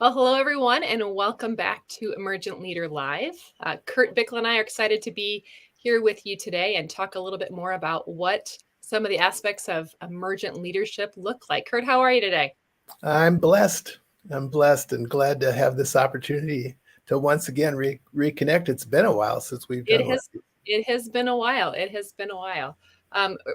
Well, hello, everyone, and welcome back to Emergent Leader Live. Kurt Bickel and I are excited to be here with you today and talk a little bit more about what some of the aspects of emergent leadership look like. Kurt, how are you today? I'm blessed. I'm blessed and glad to have this opportunity to once again reconnect. It's been a while since we've It done one. has it has been a while. It has been a while.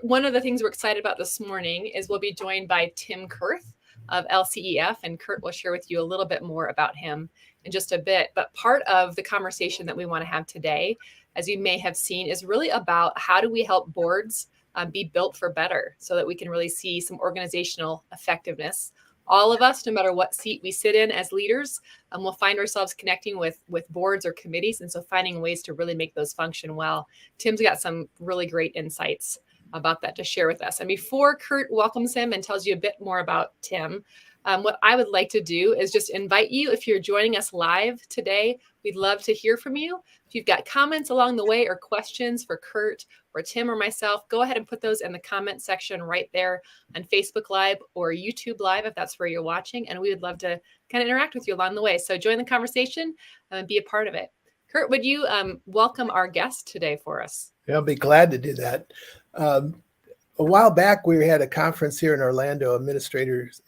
One of the things we're excited about this morning is we'll be joined by Tim Kurth of LCEF, and Kurt will share with you a little bit more about him in just a bit. But part of the conversation that we want to have today, as you may have seen, is really about how do we help boards be built for better so that we can really see some organizational effectiveness. All of us, no matter what seat we sit in as leaders, we'll find ourselves connecting with boards or committees. And so finding ways to really make those function well. Tim's got some really great insights about that to share with us. And before Kurt welcomes him and tells you a bit more about Tim, what I would like to do is just invite you, if you're joining us live today, we'd love to hear from you. If you've got comments along the way or questions for Kurt or Tim or myself, go ahead and put those in the comment section right there on Facebook Live or YouTube Live, if that's where you're watching. And we would love to kind of interact with you along the way. So join the conversation and be a part of it. Kurt, would you welcome our guest today for us? Yeah, I'll be glad to do that. A while back, we had a conference here in Orlando,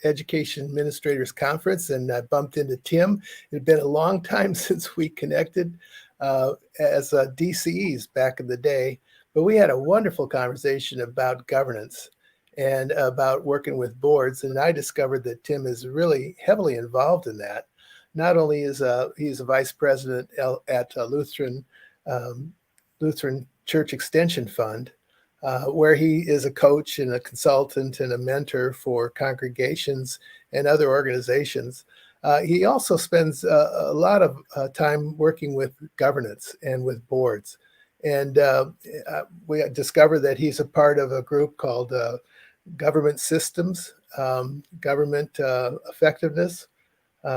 Education Administrators Conference, and I bumped into Tim. It had been a long time since we connected as DCEs back in the day, but we had a wonderful conversation about governance and about working with boards. And I discovered that Tim is really heavily involved in that. Not only is he's a vice president at Lutheran Church Extension Fund, where he is a coach and a consultant and a mentor for congregations and other organizations. He also spends a lot of time working with governance and with boards. And we discovered that he's a part of a group called Government Systems, Government Effectiveness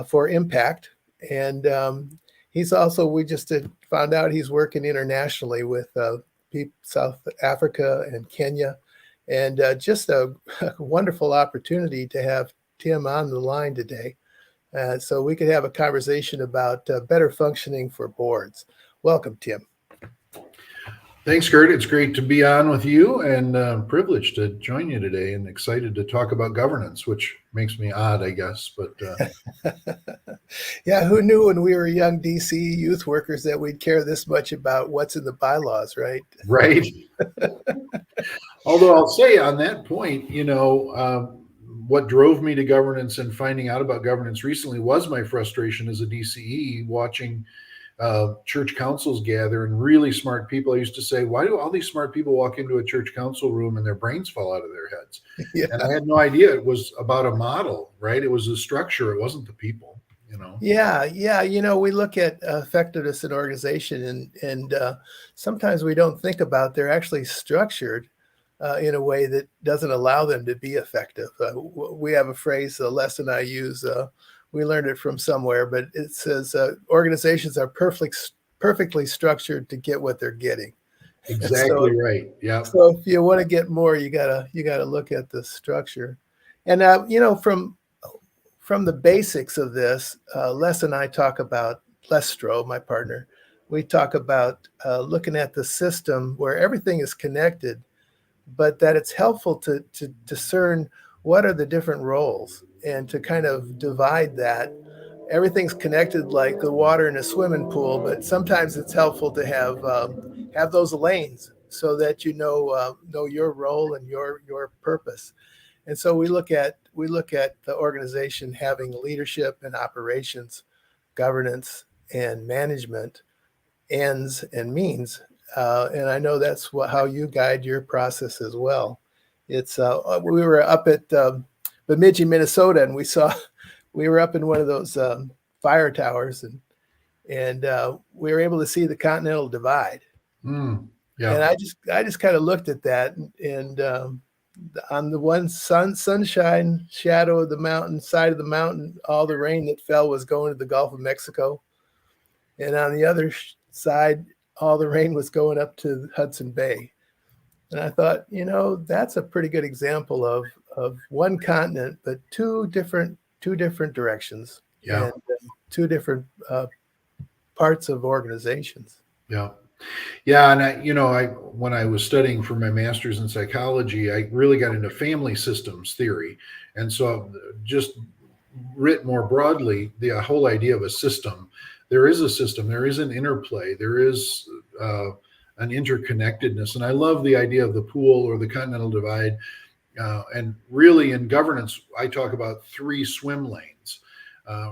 for Impact. And he's also, we just found out he's working internationally with South Africa and Kenya, and just a wonderful opportunity to have Tim on the line today, so we could have a conversation about better functioning for boards. Welcome, Tim. Thanks, Kurt. It's great to be on with you and privileged to join you today and excited to talk about governance, which makes me odd, I guess. But yeah, who knew when we were young DC youth workers that we'd care this much about what's in the bylaws, right? Right. Although I'll say on that point, what drove me to governance and finding out about governance recently was my frustration as a DCE watching church councils gather and really smart people. I used to say, why do all these smart people walk into a church council room and their brains fall out of their heads? Yeah. And I had no idea it was about a model, right? It was a structure. It wasn't the people, Yeah. We look at effectiveness in organization and sometimes we don't think about they're actually structured in a way that doesn't allow them to be effective. We have a phrase, a lesson I use, we learned it from somewhere, but it says organizations are perfectly structured to get what they're getting. Exactly right. Yeah. So if you want to get more, you gotta look at the structure. And from the basics of this, Les and I talk about, Les Stroh, my partner, we talk about looking at the system where everything is connected, but that it's helpful to discern what are the different roles and to kind of divide that. Everything's connected like the water in a swimming pool, but sometimes it's helpful to have those lanes so that you know your role and your purpose. And so we look at the organization having leadership and operations, governance and management, ends and means. And I know that's how you guide your process as well. It's we were up at Bemidji, Minnesota, and we were up in one of those fire towers, and we were able to see the Continental Divide. Yeah. And I just kind of looked at that, and on the one sunshine shadow of the mountain side of the mountain, all the rain that fell was going to the Gulf of Mexico, and on the other side, all the rain was going up to Hudson Bay. And I thought, that's a pretty good example of one continent, but two different directions. Yeah. and two different parts of organizations. Yeah. Yeah. And when I was studying for my master's in psychology, I really got into family systems theory. And so just writ more broadly, the whole idea of a system, there is a system, there is an interplay, there is an interconnectedness. And I love the idea of the pool or the continental divide. And really in governance, I talk about 3 swim lanes,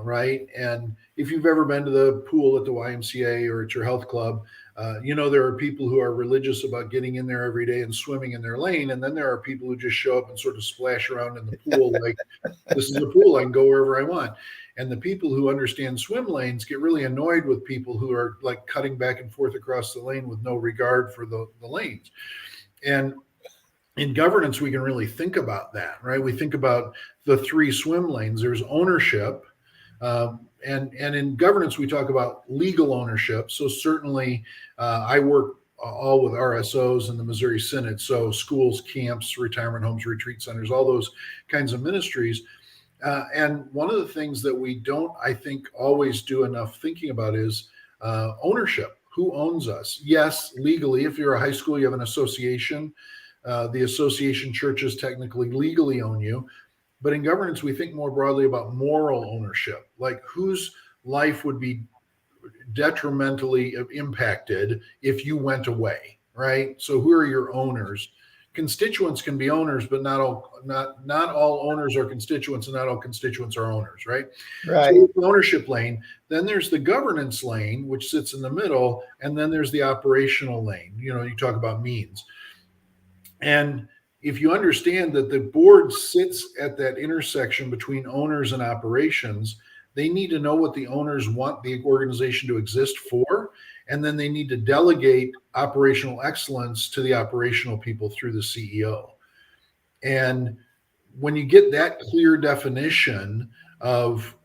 right? And if you've ever been to the pool at the YMCA or at your health club, there are people who are religious about getting in there every day and swimming in their lane. And then there are people who just show up and sort of splash around in the pool like, this is a pool, I can go wherever I want. And the people who understand swim lanes get really annoyed with people who are like cutting back and forth across the lane with no regard for the lanes. And in governance, we can really think about that, right? We think about the 3 swim lanes. There's ownership. And in governance, we talk about legal ownership. So certainly I work all with RSOs in the Missouri Synod. So schools, camps, retirement homes, retreat centers, all those kinds of ministries. And one of the things that we don't, I think, always do enough thinking about is ownership. Who owns us? Yes, legally, if you're a high school, you have an association. The association churches technically legally own you. But in governance, we think more broadly about moral ownership, like whose life would be detrimentally impacted if you went away, right? So who are your owners? Constituents can be owners, but not all owners are constituents, and not all constituents are owners, right? Right. So the ownership lane. Then there's the governance lane, which sits in the middle, and then there's the operational lane. You talk about means. And if you understand that the board sits at that intersection between owners and operations, they need to know what the owners want the organization to exist for. And then they need to delegate operational excellence to the operational people through the CEO. And when you get that clear definition of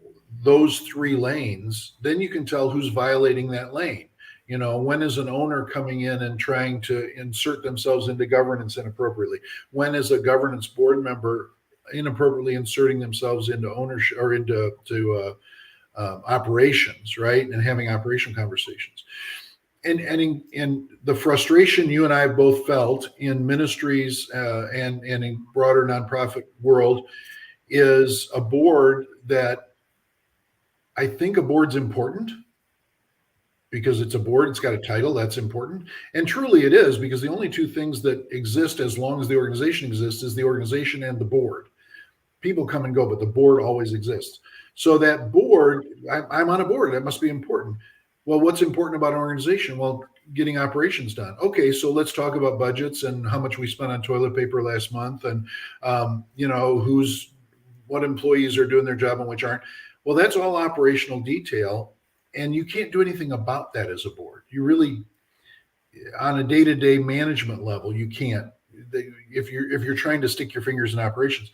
those 3 lanes, then you can tell who's violating that lane. When is an owner coming in and trying to insert themselves into governance inappropriately? When is a governance board member inappropriately inserting themselves into ownership or into operations, right? And having operational conversations. And in the frustration you and I have both felt in ministries and in broader nonprofit world is a board that I think a board's important. Because it's a board, it's got a title, that's important. And truly it is, because the only 2 things that exist as long as the organization exists is the organization and the board. People come and go, but the board always exists. So that board, I'm on a board, that must be important. Well, what's important about an organization? Well, getting operations done. Okay, so let's talk about budgets and how much we spent on toilet paper last month and, what employees are doing their job and which aren't. Well, that's all operational detail. And you can't do anything about that as a board. You really, on a day-to-day management level, you can't. If you're trying to stick your fingers in operations.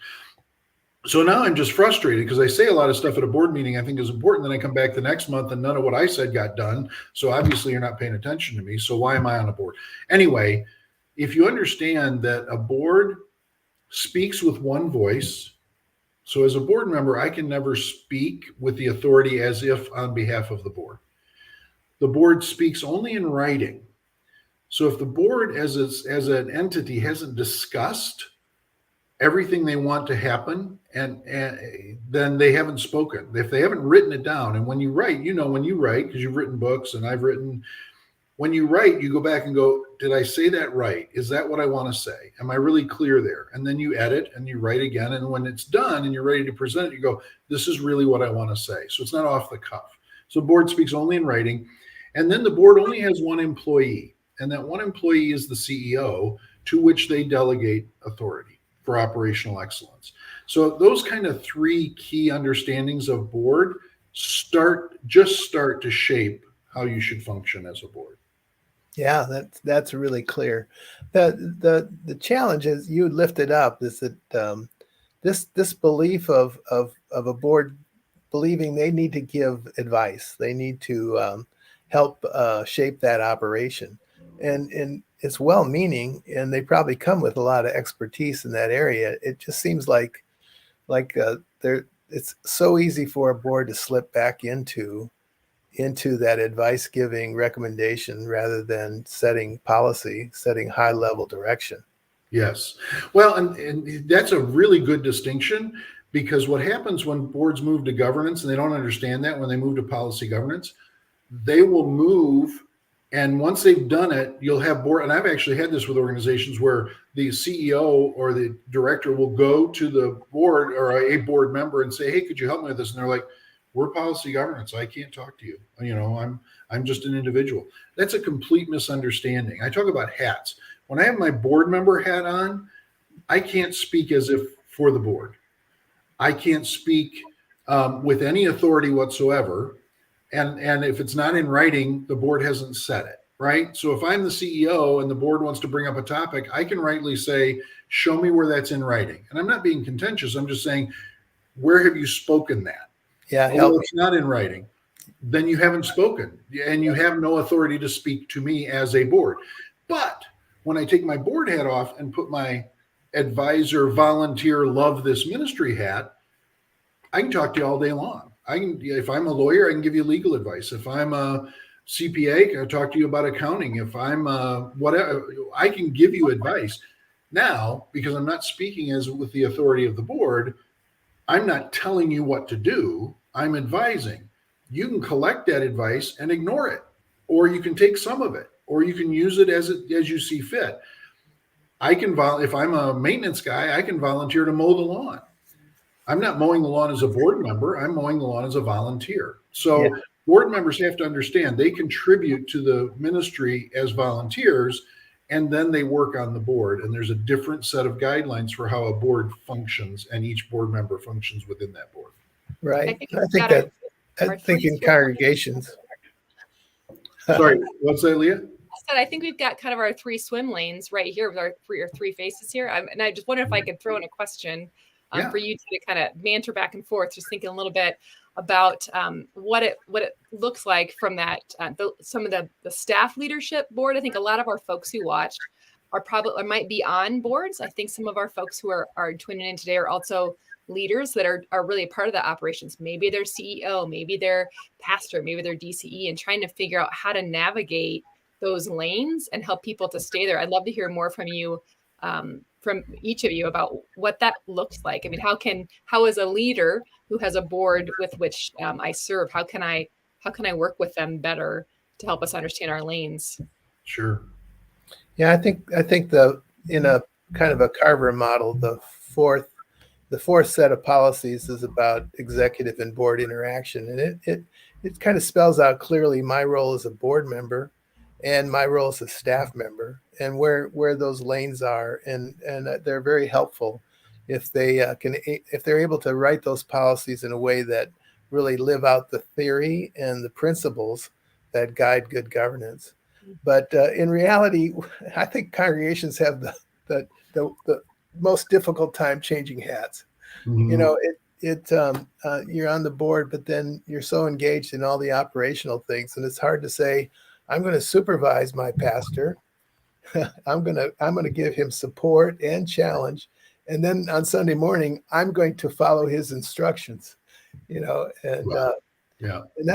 So now I'm just frustrated because I say a lot of stuff at a board meeting I think is important. Then I come back the next month and none of what I said got done. So obviously you're not paying attention to me. So why am I on a board? Anyway, if you understand that a board speaks with one voice. So as a board member, I can never speak with the authority as if on behalf of the board. The board speaks only in writing. So if the board as an entity hasn't discussed everything they want to happen, and then they haven't spoken. If they haven't written it down, and when you write, because you've written books and I've written, when you write, you go back and go, did I say that right? Is that what I want to say? Am I really clear there? And then you edit and you write again. And when it's done and you're ready to present it, you go, this is really what I want to say. So it's not off the cuff. So board speaks only in writing. And then the board only has one employee. And that one employee is the CEO, to which they delegate authority for operational excellence. So those kind of 3 key understandings of board start to shape how you should function as a board. Yeah, that's really clear. The challenge is you lifted up is that this belief of a board believing they need to give advice, they need to help shape that operation, and it's well-meaning, and they probably come with a lot of expertise in that area. It just seems like they're it's so easy for a board to slip back into that advice giving recommendation rather than setting policy, setting high level direction. Yes. Well, and that's a really good distinction, because what happens when boards move to governance, and they don't understand that when they move to policy governance, they will move. And once they've done it, you'll have board. And I've actually had this with organizations where the CEO or the director will go to the board or a board member and say, "Hey, could you help me with this?" And they're like, "We're policy governance. I can't talk to you. I'm just an individual." That's a complete misunderstanding. I talk about hats. When I have my board member hat on, I can't speak as if for the board. I can't speak with any authority whatsoever. And if it's not in writing, the board hasn't said it, right? So if I'm the CEO and the board wants to bring up a topic, I can rightly say, "Show me where that's in writing." And I'm not being contentious. I'm just saying, where have you spoken that? Yeah, Well, it's not in writing. Then you haven't spoken, and you have no authority to speak to me as a board. But when I take my board hat off and put my advisor, volunteer, love this ministry hat, I can talk to you all day long. If I'm a lawyer, I can give you legal advice. If I'm a CPA, I can talk to you about accounting. If I'm whatever, I can give you advice. Now, because I'm not speaking as with the authority of the board, I'm not telling you what to do. I'm advising. You can collect that advice and ignore it, or you can take some of it, or you can use it as you see fit. I can if I'm a maintenance guy, I can volunteer to mow the lawn. I'm not mowing the lawn as a board member. I'm mowing the lawn as a volunteer. So board members have to understand they contribute to the ministry as volunteers, and then they work on the board. And there's a different set of guidelines for how a board functions, and each board member functions within that board. Right. I think in congregations. Sorry, what's that, Leah? I think we've got kind of our 3 swim lanes right here with our 3 faces here. And I just wonder if I could throw in a question for you to kind of banter back and forth, just thinking a little bit about what it looks like from that some of the staff leadership board. I think a lot of our folks who watched are probably or might be on boards. I think some of our folks who are tuning in today are also leaders that are really a part of the operations. Maybe they're CEO, maybe they're pastor, maybe they're DCE, and trying to figure out how to navigate those lanes and help people to stay there. I'd love to hear more from you, from each of you, about what that looks like. I mean, how as a leader who has a board with which I serve, how can I work with them better to help us understand our lanes? Sure. Yeah, I think in a kind of a Carver model, the fourth set of policies is about executive and board interaction, and it kind of spells out clearly my role as a board member and my role as a staff member, and where those lanes are, and they're very helpful if they're able to write those policies in a way that really live out the theory and the principles that guide good governance. But in reality, I think congregations have the most difficult time changing hats. Mm-hmm. You know, you're on the board, but then you're so engaged in all the operational things, and it's hard to say, I'm going to supervise my pastor. I'm going to give him support and challenge, and then on Sunday morning, I'm going to follow his instructions. You know, and and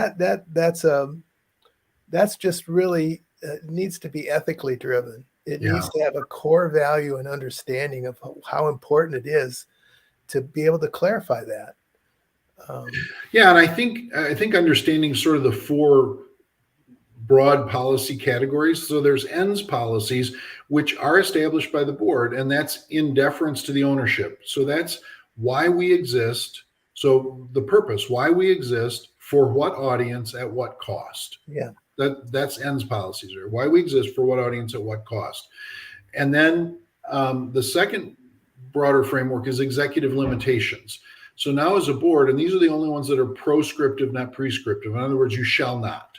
that's just really needs to be ethically driven. It needs to have a core value and understanding of how important it is to be able to clarify that. And I think understanding sort of the 4 broad policy categories. So there's ends policies, which are established by the board, and that's in deference to the ownership. So that's why we exist. So the purpose, why we exist, for what audience, at what cost. Yeah. That's ends policies, or why we exist, for what audience, at what cost. And then the second broader framework is executive limitations. So now as a board, and these are the only ones that are proscriptive, not prescriptive. In other words, you shall not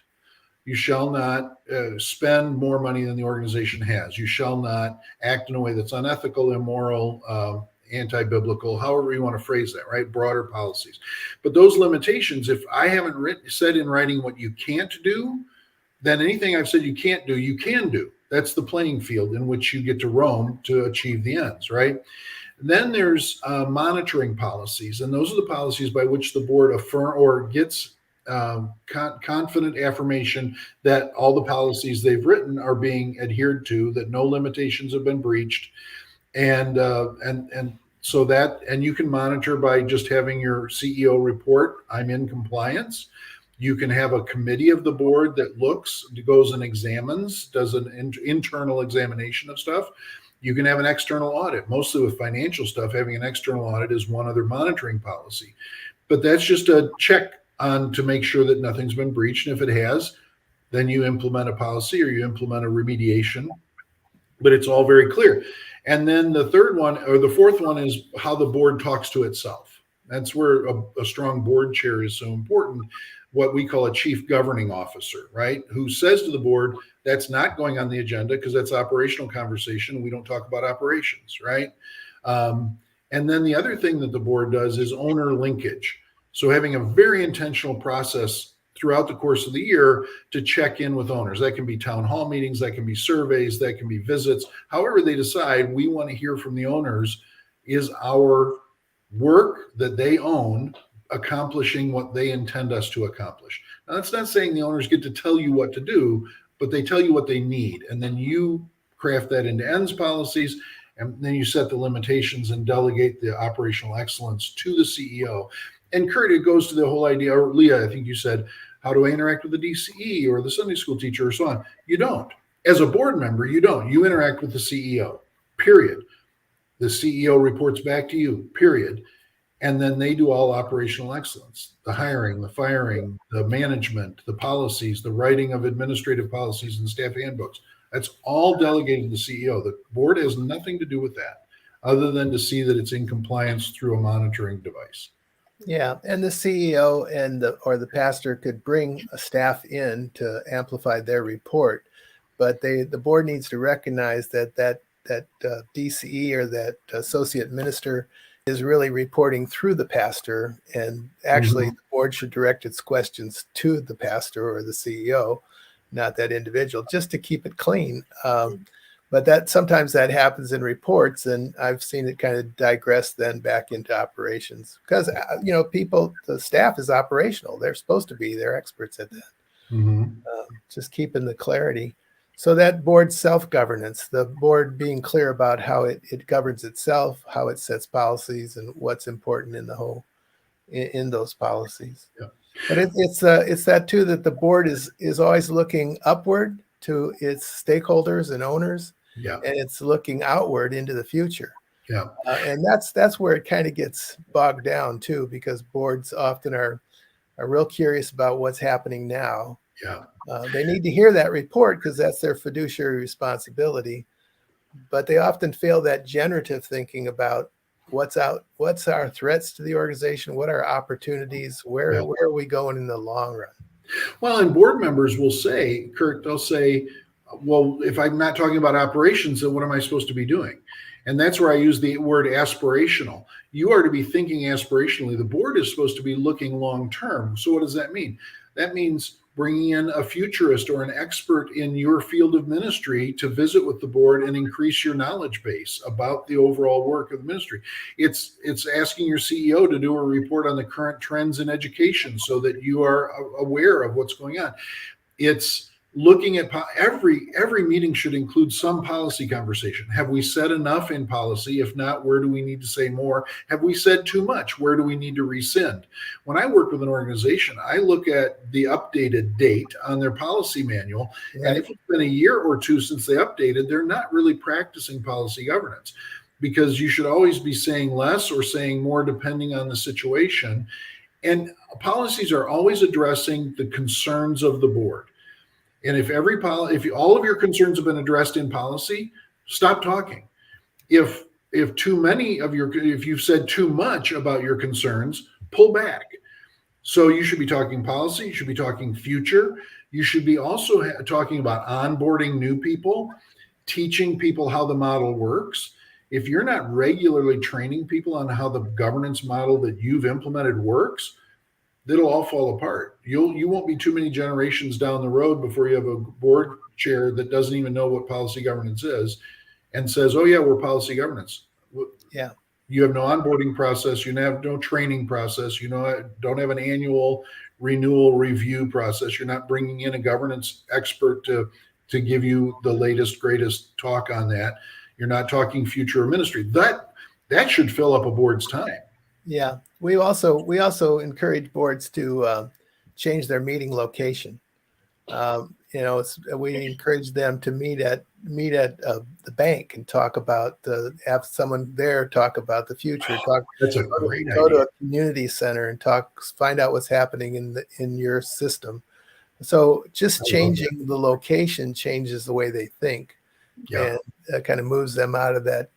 spend more money than the organization has. You shall not act in a way that's unethical, immoral, anti-biblical, however you want to phrase that, right? Broader policies. But those limitations, if I haven't said in writing what you can't do, then anything I've said you can't do, you can do. That's the playing field in which you get to roam to achieve the ends, right? Then there's monitoring policies, and those are the policies by which the board affirm or gets confident affirmation that all the policies they've written are being adhered to, that no limitations have been breached, and so that, and you can monitor by just having your CEO report, I'm in compliance. You can have a committee of the board that goes and examines, does an internal examination of stuff. You can have an external audit. Mostly with financial stuff, having an external audit is one other monitoring policy. But that's just a check on to make sure that nothing's been breached. And if it has, then you implement a policy or you implement a remediation. But it's all very clear. And then the third one, or the fourth one, is how the board talks to itself. That's where a strong board chair is so important. What we call a chief governing officer, right? Who says to the board, that's not going on the agenda because that's operational conversation. We don't talk about operations, right? And then the other thing that the board does is owner linkage. So having a very intentional process throughout the course of the year to check in with owners. That can be town hall meetings, that can be surveys, that can be visits. However they decide, we want to hear from the owners. Is our work that they own accomplishing what they intend us to accomplish? Now, that's not saying the owners get to tell you what to do, but they tell you what they need. And then you craft that into ends policies, and then you set the limitations and delegate the operational excellence to the CEO. And Kurt, it goes to the whole idea, or Leah, I think you said, how do I interact with the DCE or the Sunday school teacher or so on? You don't. As a board member, you don't. You interact with the CEO, period. The CEO reports back to you, period. And then they do all operational excellence, the hiring, the firing, the management, the policies, the writing of administrative policies and staff handbooks. That's all delegated to the CEO. The board has nothing to do with that other than to see that it's in compliance through a monitoring device. Yeah, and the CEO or the pastor could bring a staff in to amplify their report, but the board needs to recognize that DCE or that associate minister is really reporting through the pastor, and actually the board should direct its questions to the pastor or the CEO, not that individual, just to keep it clean. But that sometimes that happens in reports, and I've seen it kind of digress then back into operations because the staff is operational. They're supposed to be. They're experts at that. Just keeping the clarity. So that board self-governance, the board being clear about how it governs itself, how it sets policies, and what's important in those policies. Yeah. But it's that too, that the board is always looking upward to its stakeholders and owners. Yeah. And it's looking outward into the future. Yeah. And that's where it kind of gets bogged down too, because boards often are real curious about what's happening now. Yeah. They need to hear that report because that's their fiduciary responsibility, but they often fail that generative thinking about what's our threats to the organization, what are our opportunities, where are we going in the long run? Well, and board members will say, Kurt, they'll say, well, if I'm not talking about operations, then what am I supposed to be doing? And that's where I use the word aspirational. You are to be thinking aspirationally. The board is supposed to be looking long term. So what does that mean? That means bringing in a futurist or an expert in your field of ministry to visit with the board and increase your knowledge base about the overall work of the ministry. It's asking your CEO to do a report on the current trends in education so that you are aware of what's going on. It's looking at every meeting should include some policy conversation. Have we said enough in policy? If not, where do we need to say more? Have we said too much? Where do we need to rescind? When I work with an organization, I look at the updated date on their policy manual. Right. And if it's been a year or two since they updated, they're not really practicing policy governance, because you should always be saying less or saying more depending on the situation. And policies are always addressing the concerns of the board. And if all of your concerns have been addressed in policy, stop talking. If you've said too much about your concerns, pull back. So you should be talking policy, you should be talking future, you should be also talking about onboarding new people, teaching people how the model works. If you're not regularly training people on how the governance model that you've implemented works, it'll all fall apart. You won't be too many generations down the road before you have a board chair that doesn't even know what policy governance is and says, oh yeah, we're policy governance. Yeah. You have no onboarding process. You have no training process. You don't have an annual renewal review process. You're not bringing in a governance expert to give you the latest, greatest talk on that. You're not talking future of ministry. That should fill up a board's time. Yeah. We also encourage boards to change their meeting location. We encourage them to meet at the bank and talk about have someone there talk about the future. That's a great idea. Go to a community center and find out what's happening in your system. So just changing the location changes the way they think, and kind of moves them out of that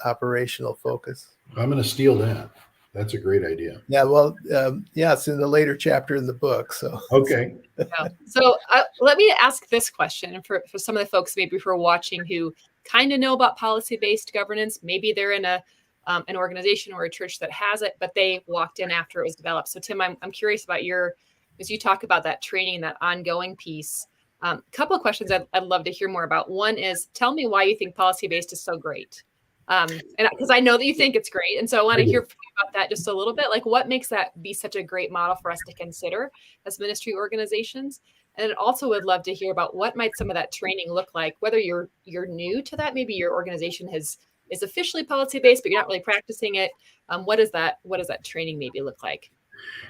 operational focus. I'm going to steal that. That's a great idea. Yeah, well, it's in the later chapter in the book. So okay. Yeah. So let me ask this question for some of the folks maybe who are watching who kind of know about policy-based governance. Maybe they're in an organization or a church that has it, but they walked in after it was developed. So Tim, I'm curious about as you talk about that training, that ongoing piece. A couple of questions I'd love to hear more about. One is, tell me why you think policy-based is so great. And because I know that you think it's great. And so I want to hear about that just a little bit. Like, what makes that be such a great model for us to consider as ministry organizations? And also would love to hear about what might some of that training look like, whether you're new to that, maybe your organization is officially policy-based, but you're not really practicing it. What does that training maybe look like?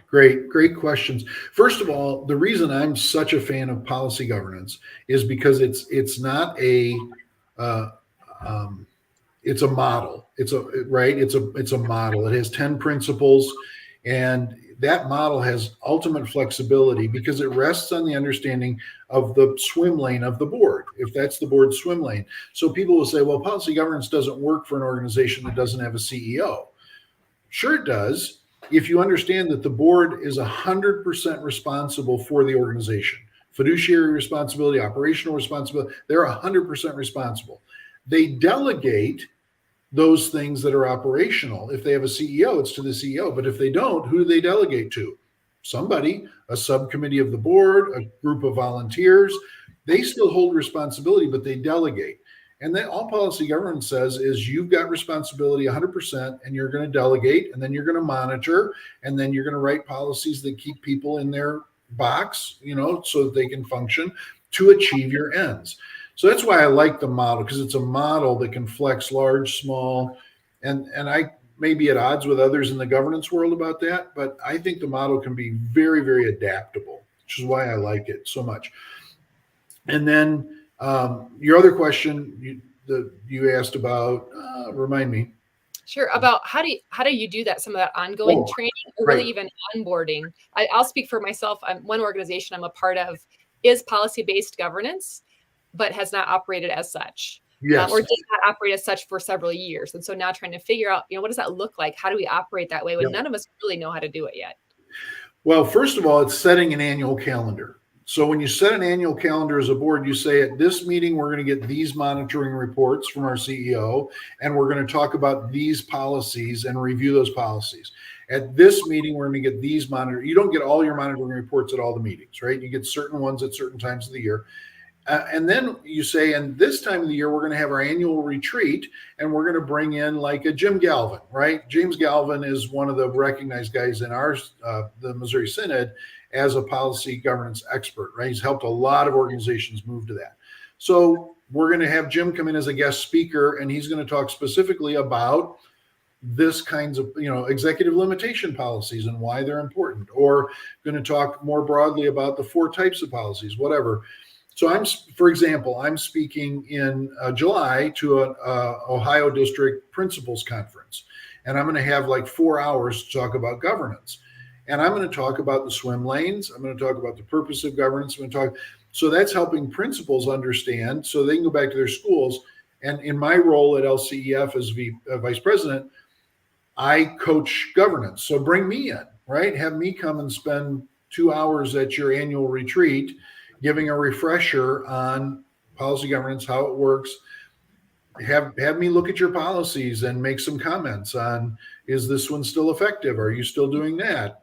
Great questions. First of all, the reason I'm such a fan of policy governance is because it's not a it's a model. It's a model. It has 10 principles, and that model has ultimate flexibility because it rests on the understanding of the swim lane of the board, if that's the board's swim lane. So people will say, well, policy governance doesn't work for an organization that doesn't have a CEO. Sure it does, if you understand that the board is 100% responsible for the organization. Fiduciary responsibility, operational responsibility, they're 100% responsible. They delegate those things that are operational. If they have a CEO, it's to the CEO. But if they don't, who do they delegate to? Somebody, a subcommittee of the board, a group of volunteers. They still hold responsibility, but they delegate. And then all policy governance says is you've got responsibility 100%, and you're going to delegate, and then you're going to monitor, and then you're going to write policies that keep people in their box, so that they can function to achieve your ends. So that's why I like the model, because it's a model that can flex large, small, and I may be at odds with others in the governance world about that, but I think the model can be very, very adaptable, which is why I like it so much. And then your other question you asked about, remind me. Sure. About how do you do that? Some of that ongoing training, or really even onboarding. I'll speak for myself. One organization I'm a part of is policy-based governance, but has not operated as such. Yes. Or did not operate as such for several years. And so now trying to figure out, what does that look like? How do we operate that way when none of us really know how to do it yet? Well, first of all, it's setting an annual calendar. So when you set an annual calendar as a board, you say at this meeting, we're going to get these monitoring reports from our CEO, and we're going to talk about these policies and review those policies. At this meeting, we're going to get these you don't get all your monitoring reports at all the meetings, right? You get certain ones at certain times of the year. And then you say, and this time of the year, we're going to have our annual retreat, and we're going to bring in like a Jim Galvin, right? James Galvin is one of the recognized guys in the Missouri Synod as a policy governance expert, right? He's helped a lot of organizations move to that. So we're going to have Jim come in as a guest speaker, and he's going to talk specifically about this kinds of, executive limitation policies and why they're important, or going to talk more broadly about the 4 types of policies, whatever. So for example, I'm speaking in July to an Ohio District Principals Conference, and I'm going to have like 4 hours to talk about governance. And I'm going to talk about the swim lanes. I'm going to talk about the purpose of governance. So that's helping principals understand so they can go back to their schools. And in my role at LCEF as vice president, I coach governance. So bring me in, right? Have me come and spend 2 hours at your annual retreat, giving a refresher on policy governance, how it works. have me look at your policies and make some comments on, is this one still effective? Are you still doing that?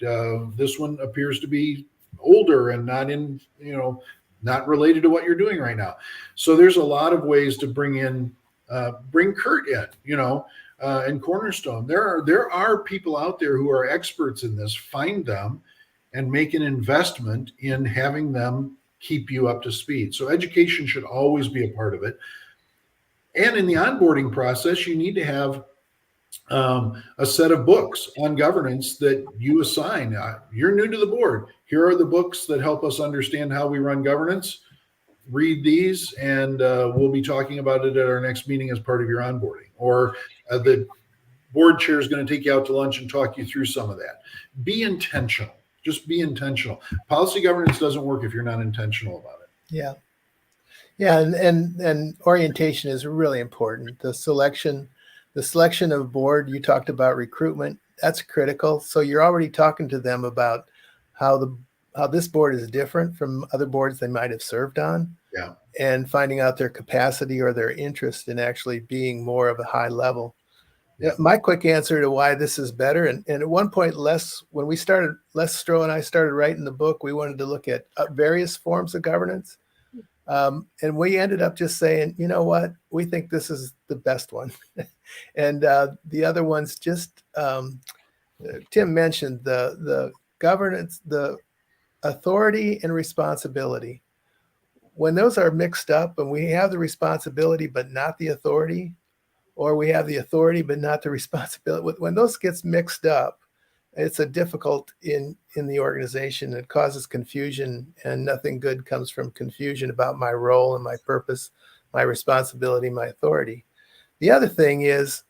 This one appears to be older and not in, not related to what you're doing right now. So there's a lot of ways to bring Kurt in, and Cornerstone. There are people out there who are experts in this. Find them and make an investment in having them keep you up to speed. So education should always be a part of it. And in the onboarding process, you need to have a set of books on governance that you assign. You're new to the board. Here are the books that help us understand how we run governance. Read these, and we'll be talking about it at our next meeting as part of your onboarding. Or the board chair is going to take you out to lunch and talk you through some of that. Be intentional. Just be intentional. Policy governance doesn't work if you're not intentional about it. Yeah. Yeah, and orientation is really important. The selection of board, you talked about recruitment, that's critical. So you're already talking to them about how this board is different from other boards they might have served on. Yeah. And finding out their capacity or their interest in actually being more of a high level. Yeah. My quick answer to why this is better, and at one point, when we started, Les Stroh and I started writing the book, we wanted to look at various forms of governance. And we ended up just saying, you know what, we think this is the best one. And the other ones just, Tim mentioned the governance, the authority and responsibility. When those are mixed up and we have the responsibility but not the authority, or we have the authority but not the responsibility, when those gets mixed up, it's a difficult in the organization. It causes confusion, and nothing good comes from confusion about my role and my purpose, my responsibility, my authority. The other thing is,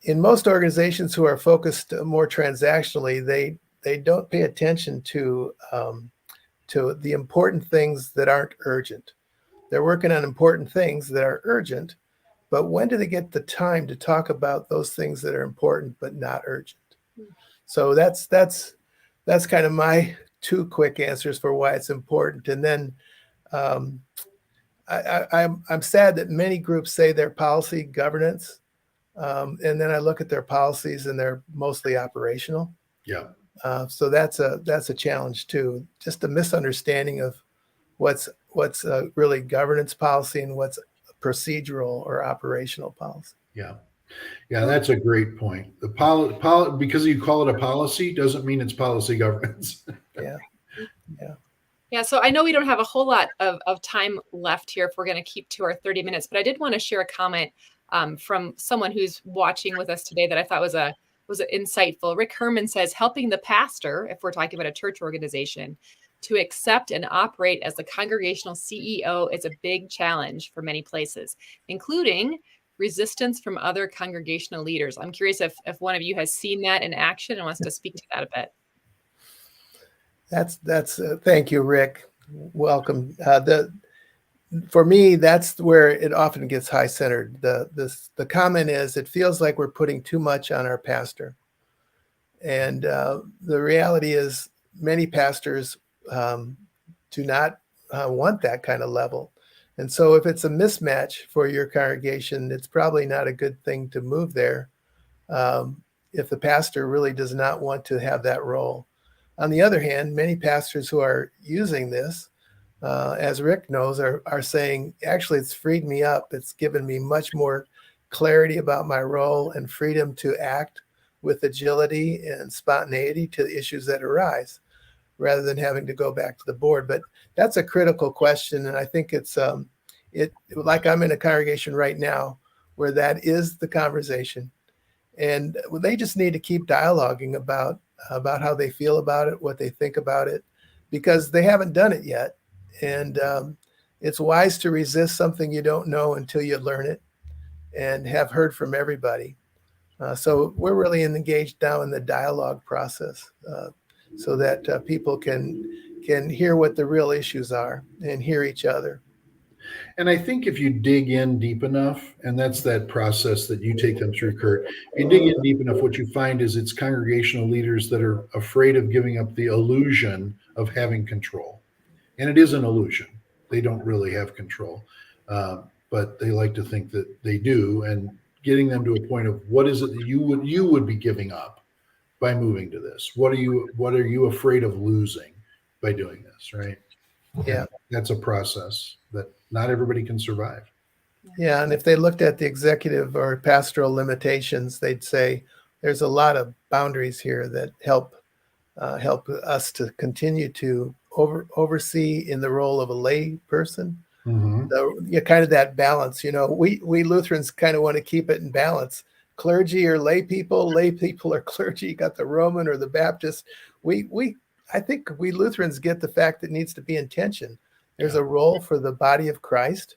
in most organizations who are focused more transactionally, they don't pay attention to the important things that aren't urgent. They're working on important things that are urgent, but when do they get the time to talk about those things that are important but not urgent? So that's kind of my two quick answers for why it's important. And then I'm sad that many groups say they're policy governance, and then I look at their policies and they're mostly operational. Yeah. So that's a challenge too. Just a misunderstanding of what's really governance policy and what's procedural or operational policy. Yeah. Yeah, that's a great point. Because you call it a policy doesn't mean it's policy governance. Yeah. So I know we don't have a whole lot of time left here if we're going to keep to our 30 minutes, but I did want to share a comment from someone who's watching with us today that I thought was insightful. Rick Herman says, helping the pastor, if we're talking about a church organization, to accept and operate as the congregational CEO is a big challenge for many places, including resistance from other congregational leaders. I'm curious if one of you has seen that in action and wants to speak to that a bit. That's thank you, Rick. Welcome. For me, that's where it often gets high-centered. The comment is, it feels like we're putting too much on our pastor. And the reality is many pastors do not want that kind of level. And so if it's a mismatch for your congregation, it's probably not a good thing to move there if the pastor really does not want to have that role. On the other hand, many pastors who are using this, as Rick knows, are saying, actually, it's freed me up. It's given me much more clarity about my role and freedom to act with agility and spontaneity to the issues that arise, rather than having to go back to the board. But that's a critical question. And I think it's like I'm in a congregation right now where that is the conversation. And they just need to keep dialoguing about how they feel about it, what they think about it, because they haven't done it yet. And it's wise to resist something you don't know until you learn it and have heard from everybody. So we're really engaged now in the dialogue process so that people can hear what the real issues are and hear each other. And I think if you dig in deep enough, and that's that process that you take them through, Kurt, if you dig in deep enough, what you find is it's congregational leaders that are afraid of giving up the illusion of having control. And it is an illusion. They don't really have control. but they like to think that they do, and getting them to a point of what is it that you would be giving up by moving to this? What are you afraid of losing by doing this, right? Yeah. And that's a process that not everybody can survive. Yeah, and if they looked at the executive or pastoral limitations, they'd say there's a lot of boundaries here that help us to continue to oversee in the role of a lay person. Mm-hmm. So kind of that balance. We Lutherans kind of want to keep it in balance. Clergy or lay people or clergy. You got the Roman or the Baptist. I think we Lutherans get the fact that it needs to be in tension. There's a role for the body of Christ,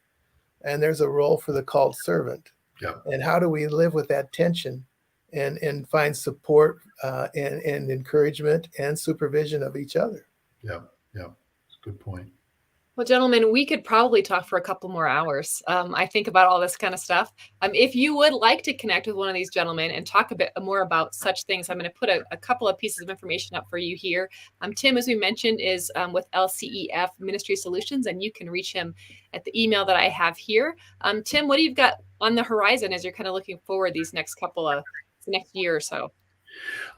and there's a role for the called servant. Yeah. And how do we live with that tension and find support and encouragement and supervision of each other? Yeah. It's a good point. Well, gentlemen, we could probably talk for a couple more hours. I think about all this kind of stuff. If you would like to connect with one of these gentlemen and talk a bit more about such things, I'm going to put a couple of pieces of information up for you here. Tim, as we mentioned, is with LCEF Ministry Solutions, and you can reach him at the email that I have here. Tim, what do you got on the horizon as you're kind of looking forward these next year or so?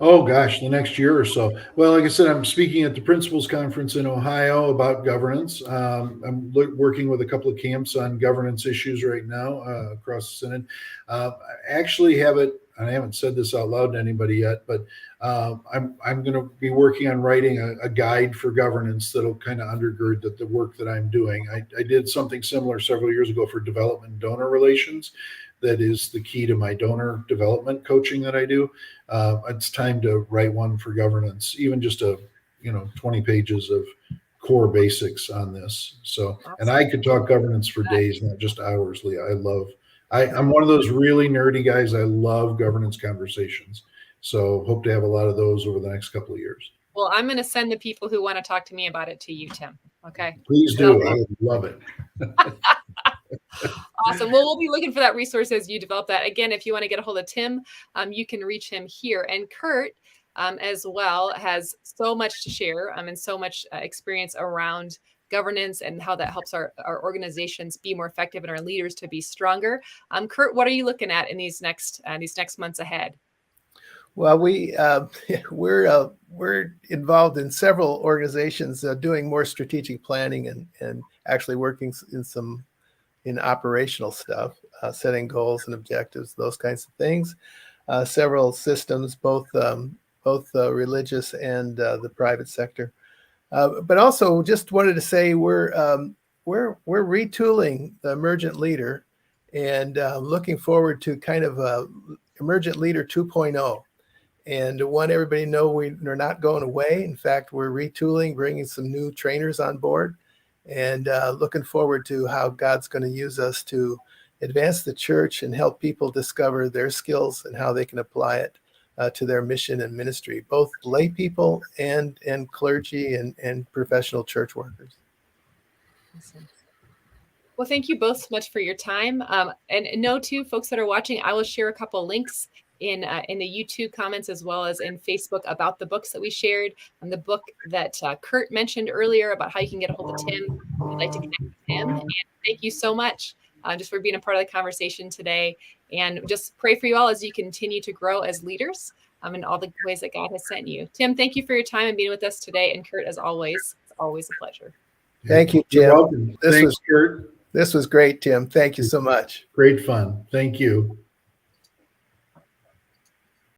Oh gosh, the next year or so. Well, like I said, I'm speaking at the Principals Conference in Ohio about governance. I'm working with a couple of camps on governance issues right now across the Synod. I actually have it, and I haven't said this out loud to anybody yet, but I'm going to be working on writing a guide for governance that'll kind of undergird the work that I'm doing. I did something similar several years ago for development and donor relations. That is the key to my donor development coaching that I do. It's time to write one for governance, even just 20 pages of core basics on this. So, and I could talk governance for days, not just hours, Leah. I'm one of those really nerdy guys. I love governance conversations. So hope to have a lot of those over the next couple of years. Well, I'm going to send the people who want to talk to me about it to you, Tim. Okay. Please do. I would love it. Awesome. Well, we'll be looking for that resource as you develop that. Again, if you want to get a hold of Tim, you can reach him here. And Kurt, as well, has so much to share and so much experience around governance and how that helps our organizations be more effective and our leaders to be stronger. Kurt, what are you looking at in these next months ahead? Well, we're involved in several organizations doing more strategic planning and actually working in operational stuff, setting goals and objectives, those kinds of things. Several systems, both religious and the private sector. But also, just wanted to say we're retooling the Emergent Leader and looking forward to kind of Emergent Leader 2.0. And want everybody to know we're not going away. In fact, we're retooling, bringing some new trainers on board, and looking forward to how God's going to use us to advance the church and help people discover their skills and how they can apply it to their mission and ministry, both lay people and clergy and professional church workers. Awesome. Well, thank you both so much for your time. And know too, folks that are watching, I will share a couple links in the YouTube comments as well as in Facebook about the books that we shared, and the book that Kurt mentioned earlier about how you can get a hold of Tim. I'd like to connect with him. And thank you so much just for being a part of the conversation today. And just pray for you all as you continue to grow as leaders in all the ways that God has sent you. Tim, thank you for your time and being with us today. And Kurt, as always, it's always a pleasure. Thank you, Tim. You're welcome. Thanks, Kurt. This was great, Tim. Thank you so much. Great fun. Thank you.